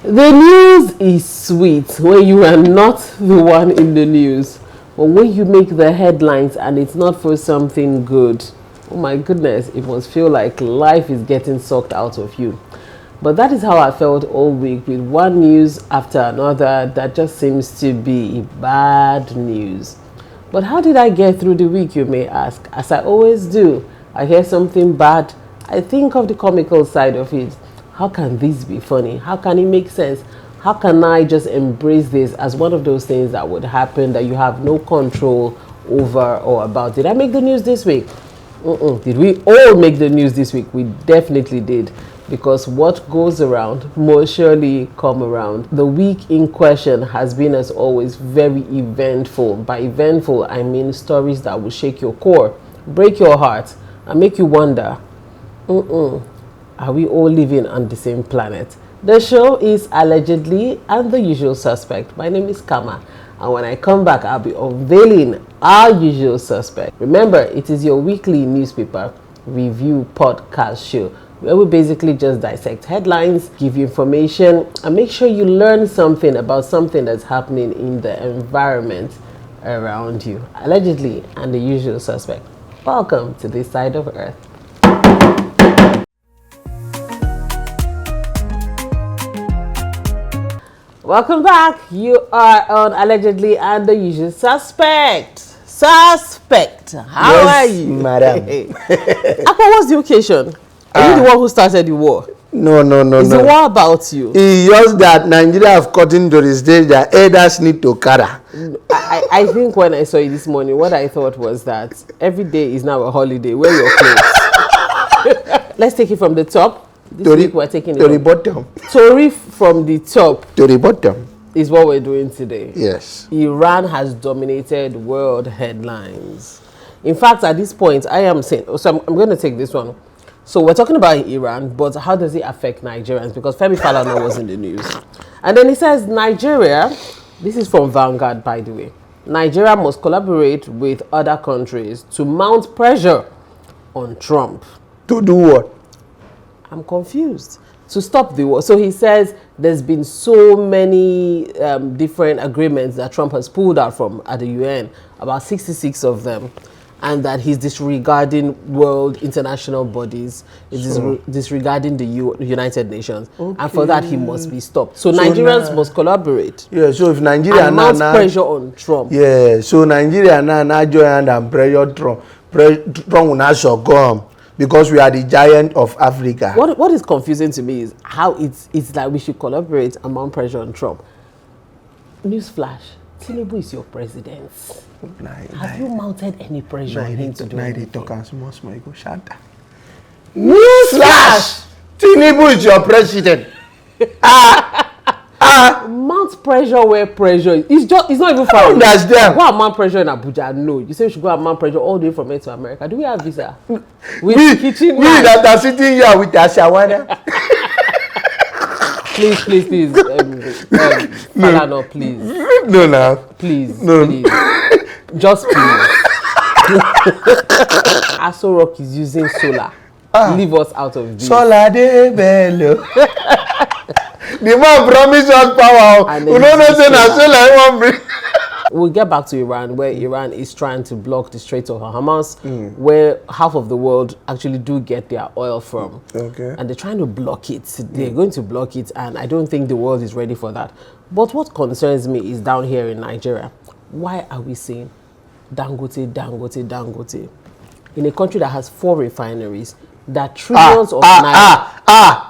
The news is sweet when you are not the one in the news. But when you make the headlines and it's not for something good, oh my goodness, it must feel like life is getting sucked out of you. But that is how I felt all week, with one news after another that just seems to be bad news. But how did I get through the week, you may ask? As I always do, I hear something bad, I think of the comical side of it. How can this be funny? How can it make sense? How can I just embrace this as one of those things that would happen that you have no control over or about? Did I make the news this week? Did we all make the news this week? We definitely did. Because what goes around must surely come around. The week in question has been, as always, very eventful. By eventful, I mean stories that will shake your core, break your heart, and make you wonder, are we all living on the same planet? The show is Allegedly and the Usual Suspect. My name is Kama, and when I come back, I'll be unveiling our usual suspect. Remember, it is your weekly newspaper review podcast show, where we basically just dissect headlines, give you information, and make sure you learn something about something that's happening in the environment around you. Allegedly and the Usual Suspect. Welcome to this side of Earth. Welcome back. You are on Allegedly and the Usual Suspect. How are you? Madam. Apa, what's the occasion? Are you the one who started the war? No. Is the war about you? It's just that Nigeria have gotten to the stage that elders need to cara. I think when I saw you this morning, what I thought was that every day is now a holiday. Wear your clothes. Let's take it from the top. This week we're taking it to the bottom. Story from the top. To the bottom. Is what we're doing today. Yes. Iran has dominated world headlines. In fact, at this point, I am saying, so I'm going to take this one. So we're talking about Iran, but how does it affect Nigerians? Because Femi Falana was in the news. And then he says, Nigeria, this is from Vanguard, by the way, Nigeria must collaborate with other countries to mount pressure on Trump. To do what? I'm confused. To stop the war. So he says there's been so many different agreements that Trump has pulled out from at the UN, about 66 of them, and that he's disregarding world international bodies, he's disregarding the United Nations, and for that he must be stopped. So Nigerians must collaborate. Yeah, so if Nigeria and mount pressure on Trump. Yeah, so Nigeria now join hand and pressure Trump. Trump will not succumb. Because we are the giant of Africa. What is confusing to me is how it's like we should collaborate and mount pressure on Trump. Newsflash, Tinubu is your president. Have you mounted any pressure on him to do anything? Newsflash! Tinubu is your president. Mount pressure where pressure is. It's not even far. That's them. Go and mount pressure in Abuja. No, you say we should go and mount pressure all the way from here to America. Do we have visa? We that are sitting here with our shawana. please. No, please. No. Please. No. Please. Just please. Aso Rock is using solar. Leave us out of this. Solar de bello. The man promised us power. We don't know say na solar won't bring. We'll get back to Iran, where Iran is trying to block the Strait of Hormuz, where half of the world actually do get their oil from. Okay. And they're trying to block it. They're going to block it, and I don't think the world is ready for that. But what concerns me is down here in Nigeria. Why are we saying Dangote? In a country that has 4 refineries, that trillions of naira.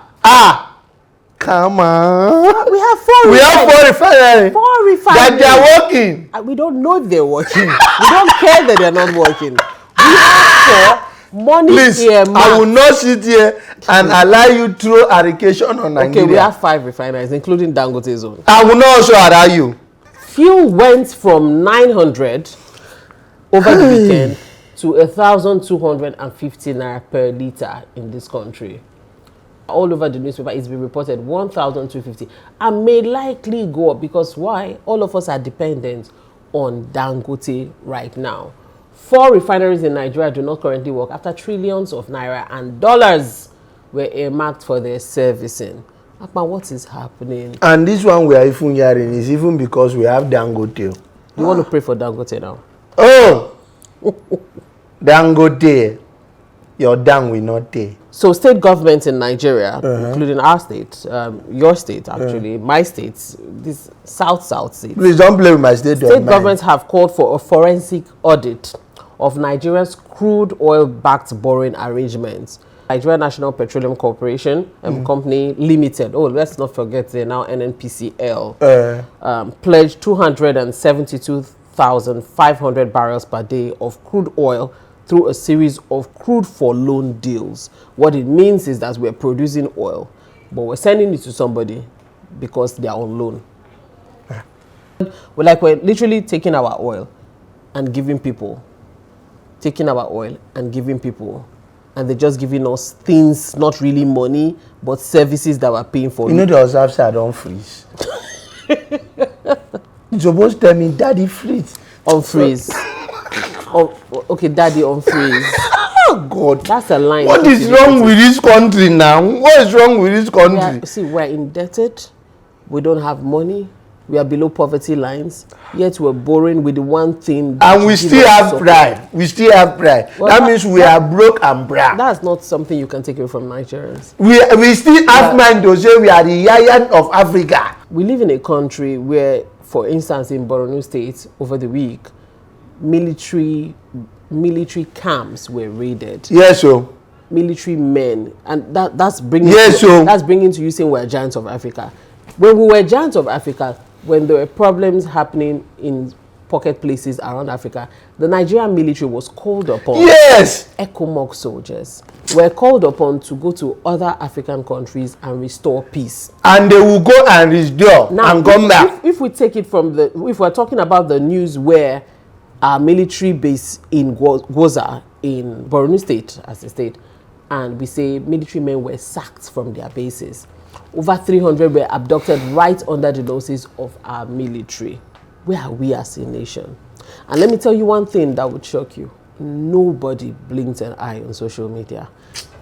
Come on. We have 4 refineries. 4 refineries. That they are working. We don't know if they're working. We don't care that they're not working. We have 4 money. Please, here, I will not sit here and allow you to throw allocation on Nigeria. Okay, we have 5 refineries, including Dangote's own. I will not also allow you. Fuel went from 900 over the weekend to 1,250 naira per litre in this country. All over the newspaper, it's been reported 1,250 and may likely go up because why? All of us are dependent on Dangote right now. 4 refineries in Nigeria do not currently work after trillions of naira and dollars were earmarked for their servicing. Akpan, what is happening? And this one we are even hearing is even because we have Dangote. You want to pray for Dangote now? Oh! Dangote, your dang will not take. So state governments in Nigeria, including our state, your state actually, my state, this south state. Please don't play with my state. State governments have called for a forensic audit of Nigeria's crude oil-backed borrowing arrangements. Nigeria National Petroleum Corporation Company Limited, oh, let's not forget they're now NNPCL, pledged 272,500 barrels per day of crude oil through a series of crude for loan deals. What it means is that we're producing oil, but we're sending it to somebody because they are on loan. We're literally taking our oil and giving people. And they're just giving us things, not really money, but services that we're paying for. You know, the observers I don't freeze. You're supposed to tell me, Daddy, freeze. Unfreeze. Oh, okay, Daddy, unfreeze. Oh, God. That's a line. What is wrong with this country now? What is wrong with this country? We're indebted. We don't have money. We are below poverty lines. Yet we're borrowing with the one thing. And we still have pride. Well, that means we are broke and proud. That's not something you can take away from Nigerians. We still have mind to say we are the giant of Africa. We live in a country where, for instance, in Borno State, over the week, military camps were raided. Yes, so. Military men, and that's bringing. Yes, so. That's bringing to you saying we're giants of Africa. When we were giants of Africa, when there were problems happening in pocket places around Africa, the Nigerian military was called upon. Yes. ECOMOG soldiers were called upon to go to other African countries and restore peace. And they will go and restore and come back. If we take it from if we're talking about the news where our military base in Gwoza in Borno State as a state, and we say military men were sacked from their bases. Over 300 were abducted right under the noses of our military. Where are we as a nation? And let me tell you one thing that would shock you. Nobody blinked an eye on social media.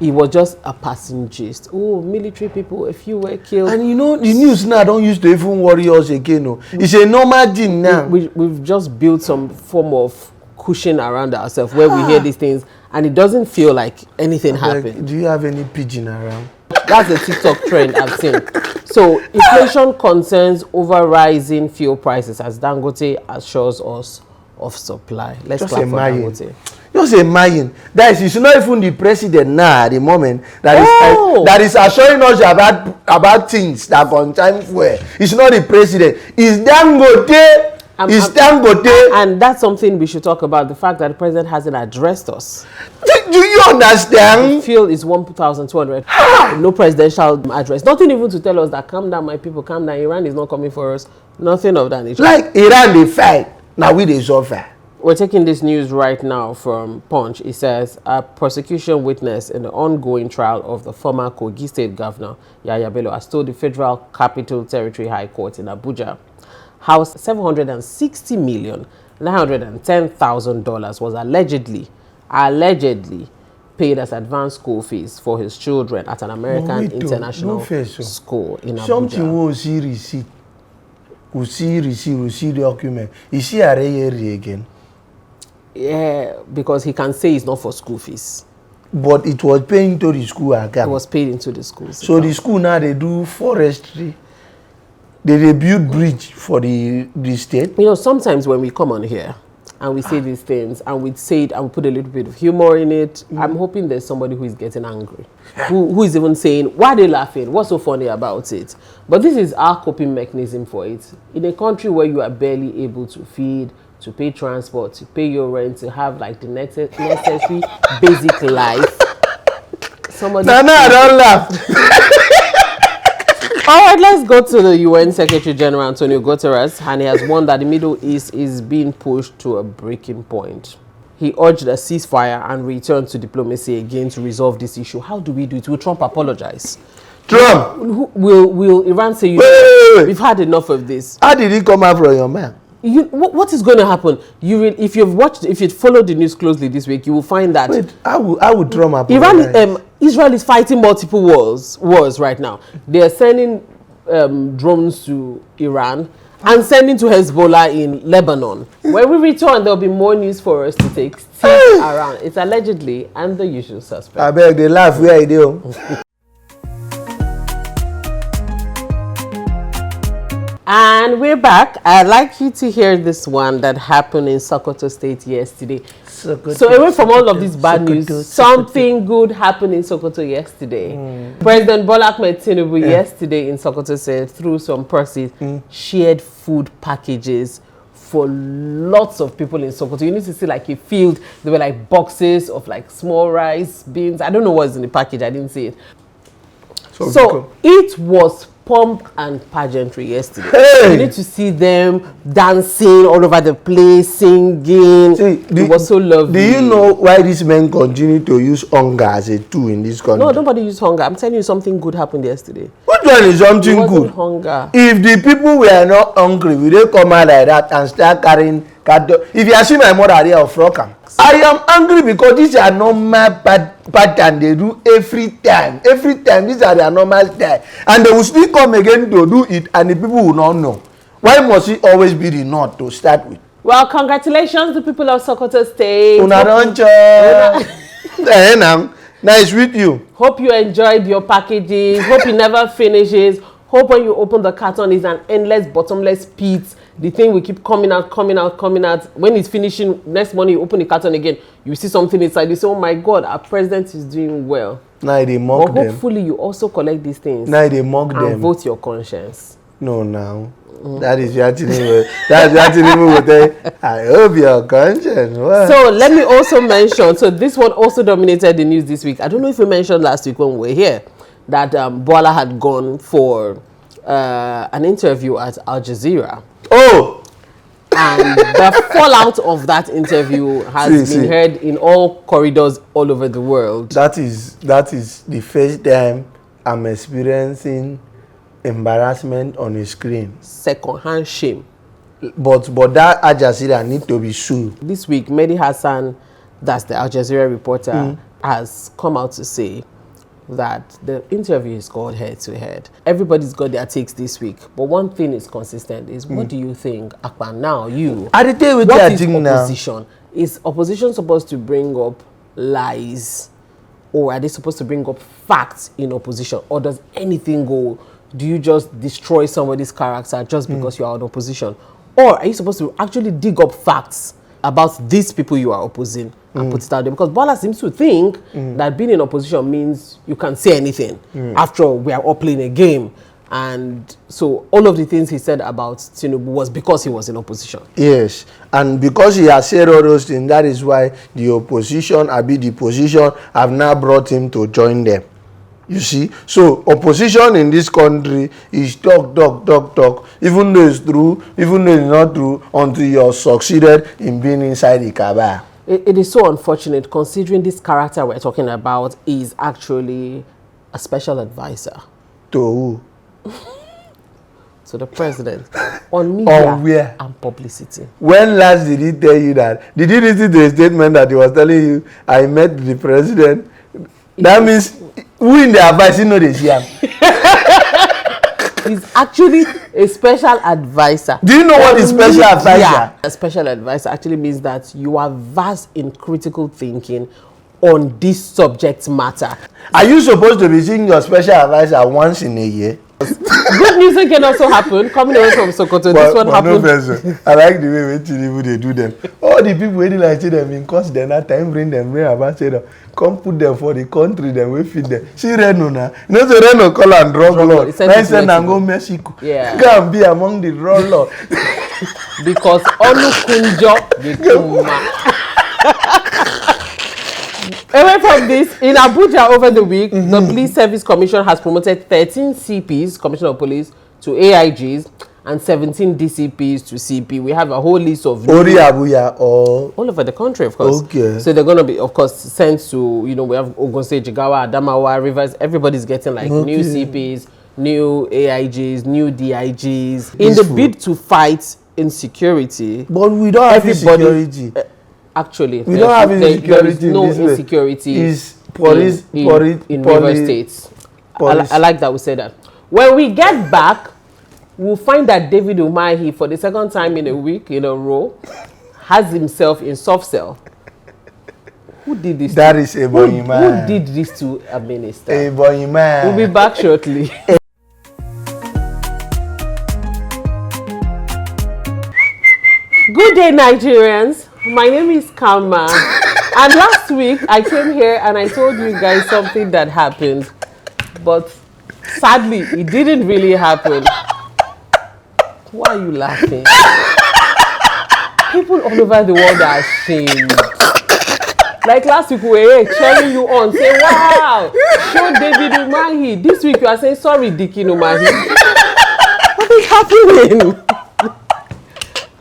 It was just a passing gist. Oh, military people, a few were killed. And you know, the news now don't used to even worry us again. No. It's a normal thing now. We've just built some form of cushion around ourselves where we hear these things and it doesn't feel like anything happened. Do you have any pigeon around? That's a TikTok trend I've seen. So inflation concerns over rising fuel prices as Dangote assures us of supply. Let's clap for Dangote. Just imagine. That is, it's not even the president now at the moment that is assuring us about things that concern fuel. It's not the president. It's Dangote. And that's something we should talk about, the fact that the president hasn't addressed us. Do you understand? The fuel is 1,200. No presidential address. Nothing even to tell us that calm down, my people, calm down. Iran is not coming for us. Nothing of that nature. Like Iran, they fight. Now we they suffer. We're taking this news right now from Punch. It says a prosecution witness in the ongoing trial of the former Kogi State Governor, Yahaya Bello, has told the Federal Capital Territory High Court in Abuja how $760,910,000 was allegedly paid as advance school fees for his children at an American international school in Abuja. Something will see receipt, will see document. Is he arrayed again? Yeah, because he can say it's not for school fees. But it was paid into the school account. It was paid into the school. So the school now they do forestry. They build bridge for the state. You know, sometimes when we come on here and we say these things and we say it and we put a little bit of humor in it, I'm hoping there's somebody who is getting angry, who is even saying, why are they laughing? What's so funny about it? But this is our coping mechanism for it. In a country where you are barely able to feed, to pay transport, to pay your rent, to have like the necessary basic life. Somebody. No, I don't laugh. All right, let's go to the UN Secretary General Antonio Guterres, and he has warned that the Middle East is being pushed to a breaking point. He urged a ceasefire and return to diplomacy again to resolve this issue. How do we do it? Will Trump apologize? Trump? Will Iran say, wait. We've had enough of this? How did he come out from your man? What is going to happen? If you've followed the news closely this week, you will find that. Wait, how would Trump apologize? Israel is fighting multiple wars right now. They are sending drones to Iran and sending to Hezbollah in Lebanon. When we return, there'll be more news for us to take around. It's allegedly and the usual suspect. I beg they laugh where I do. And we're back. I'd like you to hear this one that happened in Sokoto State yesterday. So away from all of this bad news, something good happened in Sokoto yesterday. President Bwala Tinubu yesterday in Sokoto said through some persons shared food packages for lots of people in Sokoto. You need to see like a field. There were like boxes of like small rice, beans. I don't know what's in the package. I didn't see it. So it was pomp and pageantry yesterday. Hey! You need to see them dancing all over the place, singing. It was so lovely. Do you know why these men continue to use hunger as a tool in this country? No, nobody used hunger. I'm telling you, something good happened yesterday. Which one is something it good? Hunger. If the people were not hungry, will they come out like that and start carrying cattle? If you see my mother here of Rockam, I am angry because these are normal pattern they do every time. Every time, these are their normal style. And they will still come again to do it and the people will not know. Why must it always be the north to start with? Well, congratulations to people of Sokoto State. Nice with you. Hope you enjoyed your packages. Hope it never finishes. Hope when you open the carton is an endless, bottomless pit. The thing will keep coming out. When it's finishing, next morning you open the carton again, you see something inside. You say, oh my God, our president is doing well. Now they mock them. Hopefully you also collect these things. Now they mock them. And vote your conscience. No, now. That is your Tinubu. That's your Tinubu. I hope your conscience. What? So let me also mention, so this one also dominated the news this week. I don't know if we mentioned last week when we were here that Bwala had gone for an interview at Al Jazeera. Oh! And the fallout of that interview has been heard in all corridors all over the world. That is the first time I'm experiencing embarrassment on a screen. Second-hand shame. But that Al Jazeera need to be sued. This week, Mehdi Hassan, that's the Al Jazeera reporter, has come out to say that the interview is called head to head. Everybody's got their takes this week, but one thing is consistent is what do you think, Akpan? Now you. I tell you what is opposition? Now. Is opposition supposed to bring up lies, or are they supposed to bring up facts in opposition, or does anything go? Do you just destroy somebody's character just because you are in opposition, or are you supposed to actually dig up facts about these people you are opposing and put it out there? Because Bwala seems to think that being in opposition means you can say anything. After all, we are all playing a game. And so all of the things he said about Tinubu was because he was in opposition. Yes, and because he has said all those things, that is why the opposition, the position, have now brought him to join them. You see, so opposition in this country is talk, even though it's true, even though it's not true, until you're succeeded in being inside the cabal. It is so unfortunate considering this character we're talking about is actually a special advisor. To who? To the president on media and publicity. When last did he tell you that? Did you listen to a statement that he was telling you, I met the president? That means who in the advice, you know they see him. He's actually a special advisor. Do you know what is special advisor? Yeah, a special advisor actually means that you are vast in critical thinking on this subject matter. Are you supposed to be seeing your special advisor once in a year? Good news can also happen. Coming away from Sokoto, this one happened. No, I like the way Tinubu they do them. All the people waiting like say them in cost them that time bring them bring about say them come put them for the country then we feed them. See Reno now. You know so Reno call and drug lord. Nice and go Mexico. Yeah. Go and be among the drug lord. Because Olukunjo Bikuma. Away from this, in Abuja over the week, the Police Service Commission has promoted 13 CPs, Commissioner of Police, to AIGs and 17 DCPs to CP. We have a whole list of Ori Abuja or all over the country, of course. Okay. So they're going to be, of course, sent to, we have Ogun State, Jigawa, Adamawa, Rivers. Everybody's getting like new CPs, new AIGs, new DIGs in the bid to fight insecurity. But we don't have insecurity. Actually, we don't have insecurity. There is no insecurity. It's in River State. I like that we said that. When we get back, we'll find that David Umahi, for the second time in a week in a row, has himself in soft cell. Who did this? That is a boy man. Who did this to a minister? A boy man. We'll be back shortly. Good day, Nigerians. My name is Kama. And last week, I came here and I told you guys something that happened. But sadly, it didn't really happen. Why are you laughing? People all over the world are ashamed. Like last week, we were here cheering you on, saying, wow, show David Umahi. This week, you are saying, sorry, Dickie Umahi. What is happening?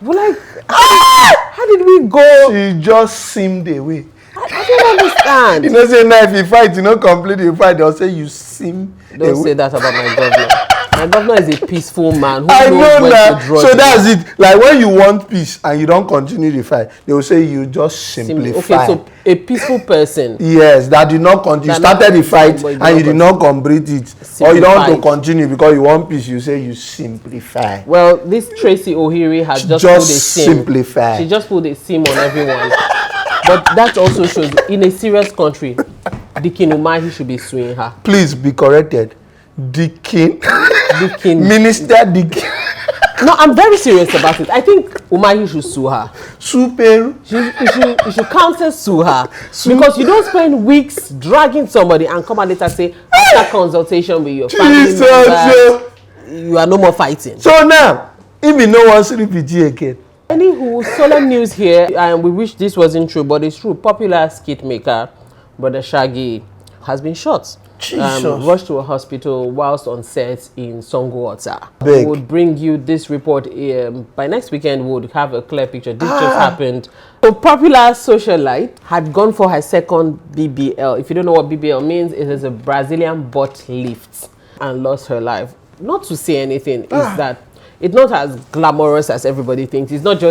We're like, how did we go? She just seemed away. I don't understand. You know, say now if you fight, you know, completely you fight, they'll say you seem Don't away. say that about my governor. My governor is a peaceful man who I knows know when that. to draw So the that's line. it. Like when you want peace and you don't continue the fight, they will say you just simplify. Okay, so a peaceful person. Yes, that did not continue. You started the fight and you did not complete it. Or you don't want to continue because you want peace, you say you simplify. Well, this Tracy Ohiri has just pulled a sim. Simplify. She just pulled a sim on everyone. But that also shows in a serious country, Dickie Umahi should be suing her. Please be corrected. Dickie. Minister Dickie. No, I'm very serious about it. I think Umahi should sue her. Super. You should counsel sue her. Because you don't spend weeks dragging somebody and come and later say, after consultation with your family members, you are no more fighting. So now, if you no one sleep again. Anywho, solemn news here, and we wish this wasn't true, but it's true. Popular skit maker, Brother Shaggy, has been shot. Rushed to a hospital whilst on set in Songo-Ota. We would bring you this report by next weekend. We would have a clear picture. This just happened. So popular socialite had gone for her second BBL. If you don't know what BBL means, it is a Brazilian butt lift, and lost her life. Not to say anything, is that it's not as glamorous as everybody thinks. It's not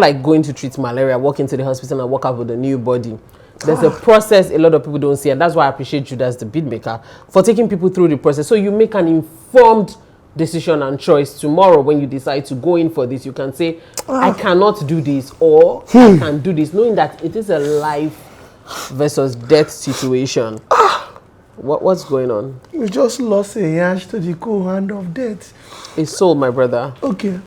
like going to treat malaria, walk into the hospital and walk out with a new body. There's a process a lot of people don't see, and that's why I appreciate you as the beat maker for taking people through the process. So you make an informed decision and choice. Tomorrow when you decide to go in for this, you can say, I cannot do this, or I can do this, knowing that it is a life versus death situation. What's going on? We just lost a yash to the cool hand of death. A soul, my brother. Okay.